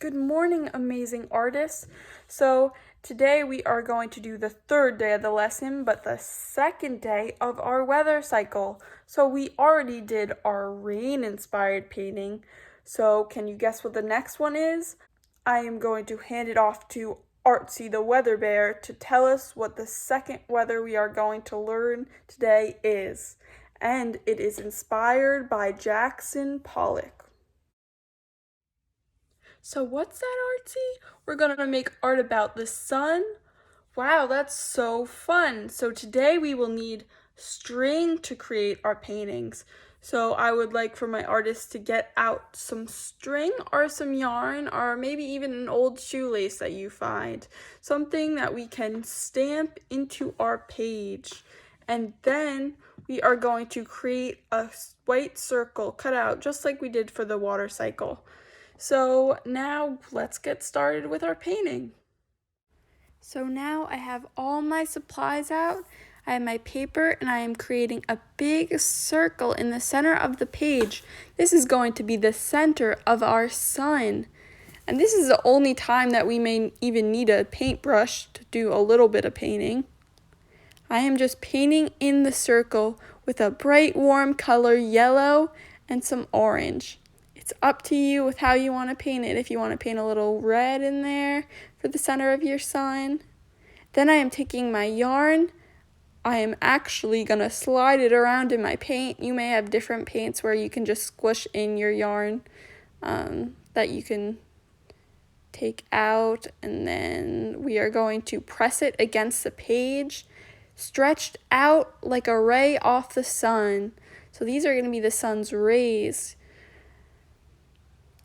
Good morning, amazing artists. So today we are going to do the third day of the lesson, but the second day of our weather cycle. So we already did our rain-inspired painting. So can you guess what the next one is? I am going to hand it off to Artsy the Weather Bear to tell us what the second weather we are going to learn today is. And it is inspired by Jackson Pollock. So what's that, Artsy? We're gonna make art about the sun? Wow, that's so fun. So today we will need string to create our paintings. So I would like for my artist to get out some string or some yarn or maybe even an old shoelace that you find. Something that we can stamp into our page. And then we are going to create a white circle cut out just like we did for the water cycle. So now let's get started with our painting. So now I have all my supplies out. I have my paper and I am creating a big circle in the center of the page. This is going to be the center of our sun. And this is the only time that we may even need a paintbrush to do a little bit of painting. I am just painting in the circle with a bright warm color, yellow, and some orange. It's up to you with how you want to paint it. If you want to paint a little red in there for the center of your sun. Then I am taking my yarn. I am actually going to slide it around in my paint. You may have different paints where you can just squish in your yarn that you can take out. And then we are going to press it against the page, stretched out like a ray off the sun. So these are going to be the sun's rays.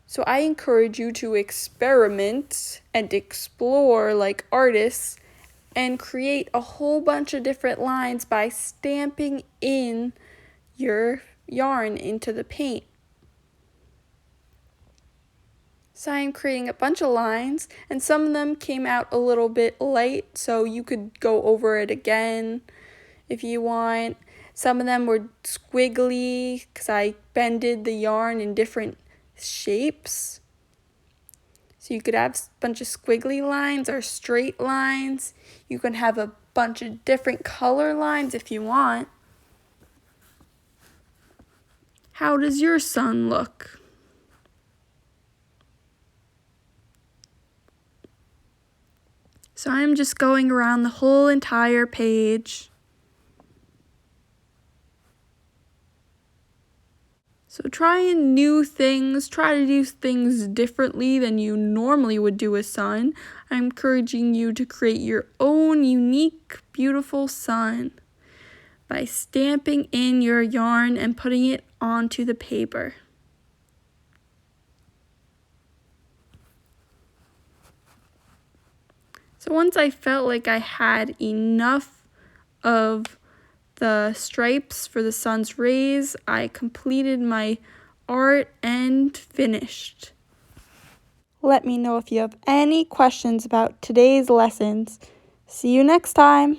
So I encourage you to experiment and explore like artists and create a whole bunch of different lines by stamping in your yarn into the paint. So I'm creating a bunch of lines, and some of them came out a little bit light, so you could go over it again if you want. Some of them were squiggly because I bended the yarn in different shapes. So you could have a bunch of squiggly lines or straight lines. You can have a bunch of different color lines if you want. How does your sun look? So I'm just going around the whole entire page. So trying new things, try to do things differently than you normally would do a sun. I'm encouraging you to create your own unique, beautiful sun by stamping in your yarn and putting it onto the paper. So once I felt like I had enough of the stripes for the sun's rays, I completed my art and finished. Let me know if you have any questions about today's lessons. See you next time.